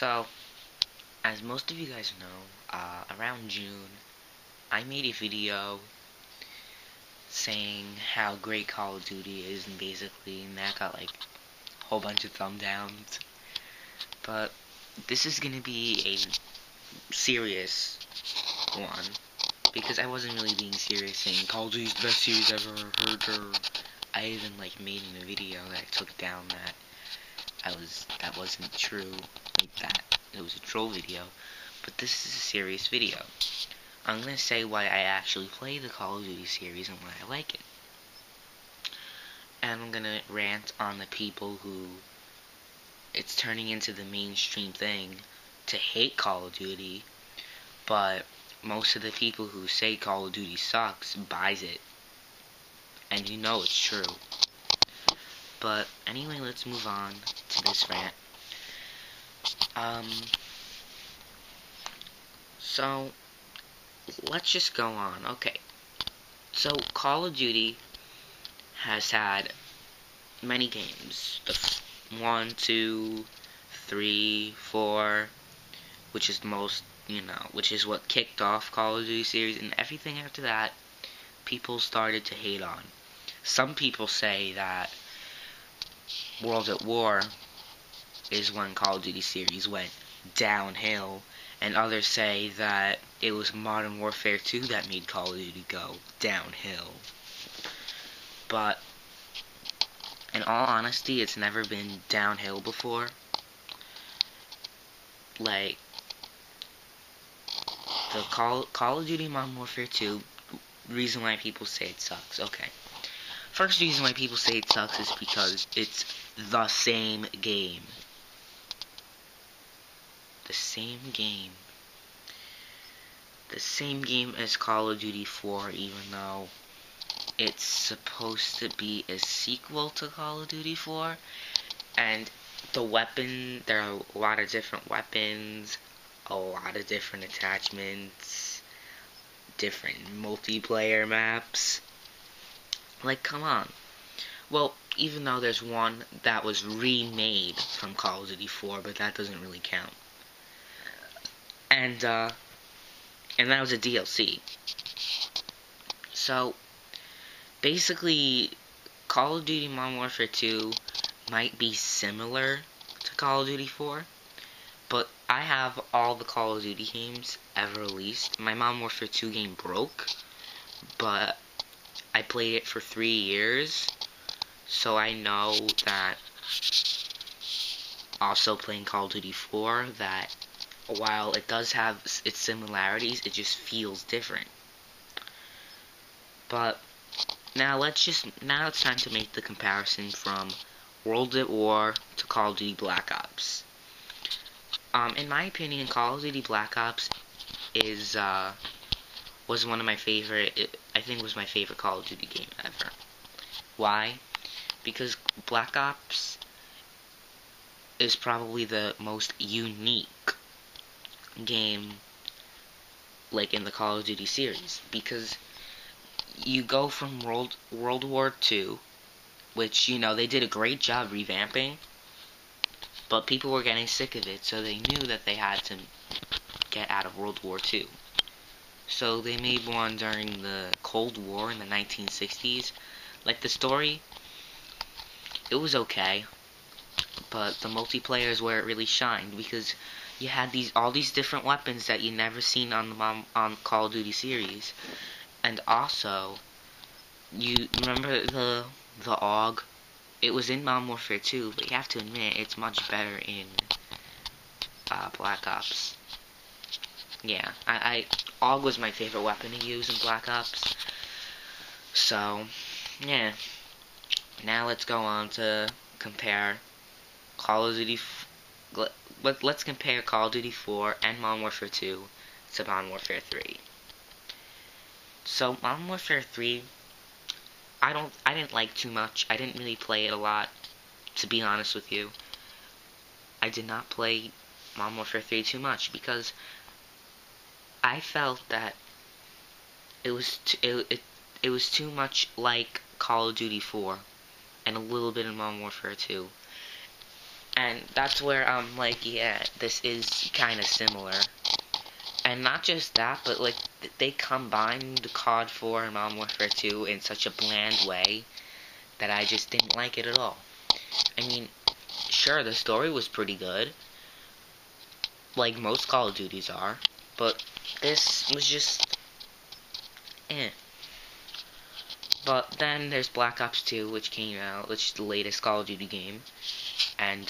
So, as most of you guys know, around June, I made a video saying how great Call of Duty is, and basically, and that got like a whole bunch of thumb downs. But this is gonna be a serious one, because I wasn't really being serious saying Call of Duty's the best series ever heard. I even like made in a video that I took down that wasn't true, like that. It was a troll video, but this is a serious video. I'm gonna say why I actually play the Call of Duty series and why I like it. And I'm gonna rant on the people who it's turning into the mainstream thing to hate Call of Duty, but most of the people who say Call of Duty sucks buys it. And you know it's true. But anyway, let's move on to this rant. So let's just go on. Okay. So Call of Duty has had many games. The 1, 2, 3, 4, which is the most, which is what kicked off Call of Duty series, and everything after that, people started to hate on. Some people say that World at War is when Call of Duty series went downhill, and others say that it was Modern Warfare 2 that made Call of Duty go downhill. But in all honesty, it's never been downhill before. Like, the Call of Duty Modern Warfare 2, reason why people say it sucks. Okay. First reason why people say it sucks is because it's the same game. The same game. The same game as Call of Duty 4, even though it's supposed to be a sequel to Call of Duty 4. And the weapon, there are a lot of different weapons, a lot of different attachments, different multiplayer maps. Like, come on. Well, even though there's one that was remade from Call of Duty 4, but that doesn't really count. And that was a DLC. So, basically, Call of Duty Modern Warfare 2 might be similar to Call of Duty 4, but I have all the Call of Duty games ever released. My Modern Warfare 2 game broke, but I played it for 3 years, so I know that also playing Call of Duty 4, that while it does have its similarities, it just feels different. But now it's time to make the comparison from World at War to Call of Duty Black Ops. In my opinion, Call of Duty Black Ops was one of my favorite. I think it was my favorite Call of Duty game ever. Why? Because Black Ops is probably the most unique game, like, in the Call of Duty series, because you go from World War II, which, they did a great job revamping, but people were getting sick of it, so they knew that they had to get out of World War II. So they made one during the Cold War in the 1960s. Like, the story, it was okay, but the multiplayer is where it really shined, because you had all these different weapons that you never seen on the Call of Duty series. And also, you remember the AUG? It was in Modern Warfare 2, but you have to admit it's much better in Black Ops. Yeah, AUG was my favorite weapon to use in Black Ops. So, yeah. Now let's go on to compare Call of Duty. Let's compare Call of Duty 4 and Modern Warfare 2 to Modern Warfare 3. So, Modern Warfare 3, I didn't like too much. I didn't really play it a lot, to be honest with you. I did not play Modern Warfare 3 too much, because I felt that it was too much like Call of Duty 4, and a little bit of Modern Warfare 2. And that's where I'm like, yeah, this is kind of similar. And not just that, but like they combined the COD 4 and Modern Warfare 2 in such a bland way that I just didn't like it at all. I mean, sure, the story was pretty good, like most Call of Duties are, but this was just eh. But then there's Black Ops 2, which came out, which is the latest Call of Duty game, and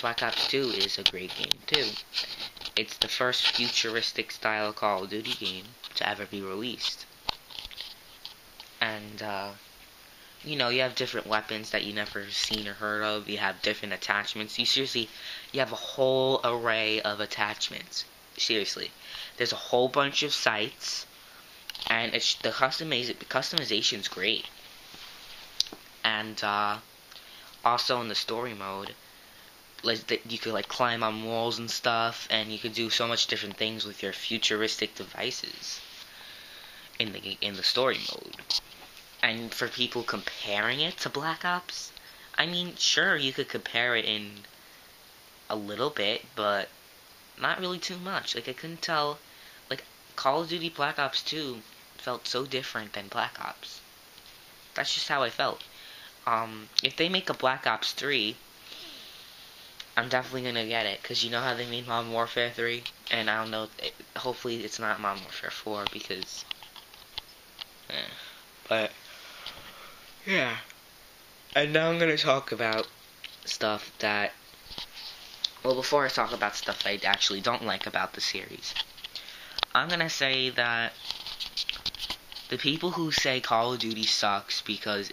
Black Ops 2 is a great game too. It's the first futuristic style Call of Duty game to ever be released. And you know, you have different weapons that you never seen or heard of. You have different attachments. You have a whole array of attachments. Seriously. There's a whole bunch of sights, and the customization's great. And also in the story mode, you could like climb on walls and stuff, and you could do so much different things with your futuristic devices in the story mode. And for people comparing it to Black Ops, I mean, sure, you could compare it in a little bit, but not really too much. Like, I couldn't tell, like, Call of Duty Black Ops 2 felt so different than Black Ops. That's just how I felt. If they make a Black Ops 3, I'm definitely gonna get it, because you know how they made Modern Warfare 3? And I don't know, hopefully it's not Modern Warfare 4, because, but, yeah. And now I'm gonna talk about stuff that, well, before I talk about stuff I actually don't like about the series, I'm gonna say that the people who say Call of Duty sucks because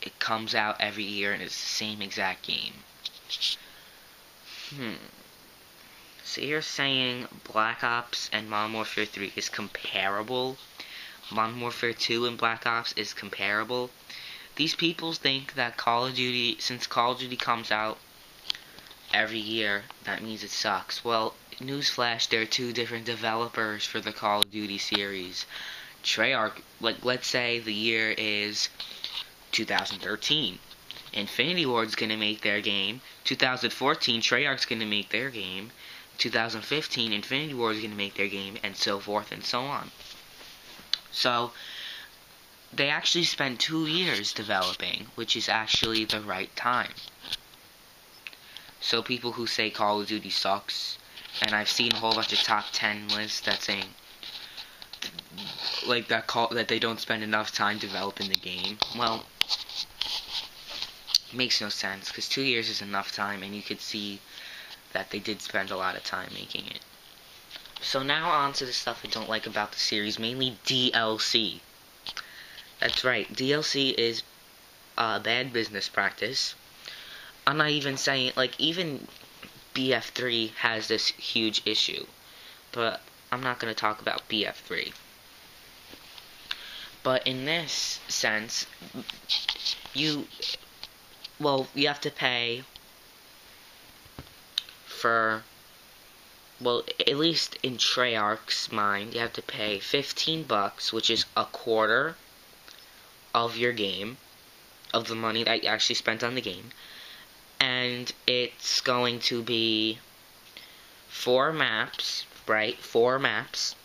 it comes out every year and it's the same exact game. So you're saying Black Ops and Modern Warfare 3 is comparable? Modern Warfare 2 and Black Ops is comparable? These people think that since Call of Duty comes out every year, that means it sucks. Well, newsflash, there are two different developers for the Call of Duty series. Treyarch, like, let's say the year is 2013. Infinity Ward's gonna make their game. 2014, Treyarch's gonna make their game. 2015, Infinity Ward's gonna make their game, and so forth and so on. So, they actually spent 2 years developing, which is actually the right time. So people who say Call of Duty sucks, and I've seen a whole bunch of top 10 lists that saying, like, that they don't spend enough time developing the game. Well, it makes no sense, because 2 years is enough time, and you could see that they did spend a lot of time making it. So now on to the stuff I don't like about the series, mainly DLC. That's right, DLC is a bad business practice. I'm not even saying, like, even BF3 has this huge issue, but I'm not going to talk about BF3. But in this sense, you have to pay for, well, at least in Treyarch's mind, you have to pay $15, which is a quarter of your game, of the money that you actually spent on the game, and it's going to be 4 maps, right? 4 maps,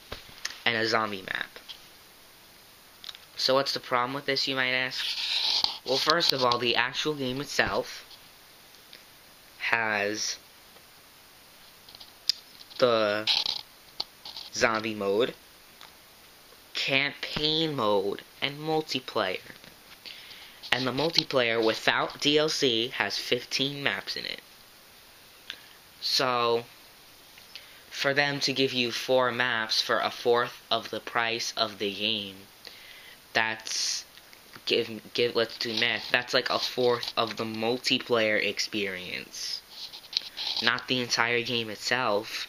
and a zombie map. So what's the problem with this, you might ask? Well, first of all, the actual game itself has the zombie mode, campaign mode, and multiplayer. And the multiplayer without DLC has 15 maps in it. So, for them to give you 4 maps for a fourth of the price of the game, that's, let's do math, that's like a fourth of the multiplayer experience. Not the entire game itself.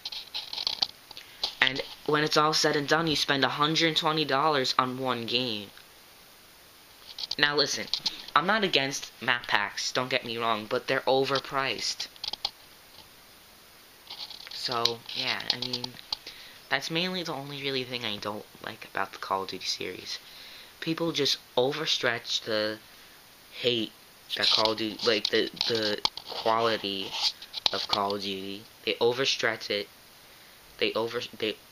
And when it's all said and done, you spend $120 on one game. Now listen, I'm not against map packs, don't get me wrong, but they're overpriced. So, yeah, I mean, that's mainly the only really thing I don't like about the Call of Duty series. People just overstretch the hate that Call of Duty, like the quality of Call of Duty, they overstretch it. They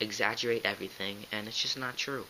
exaggerate everything, and it's just not true.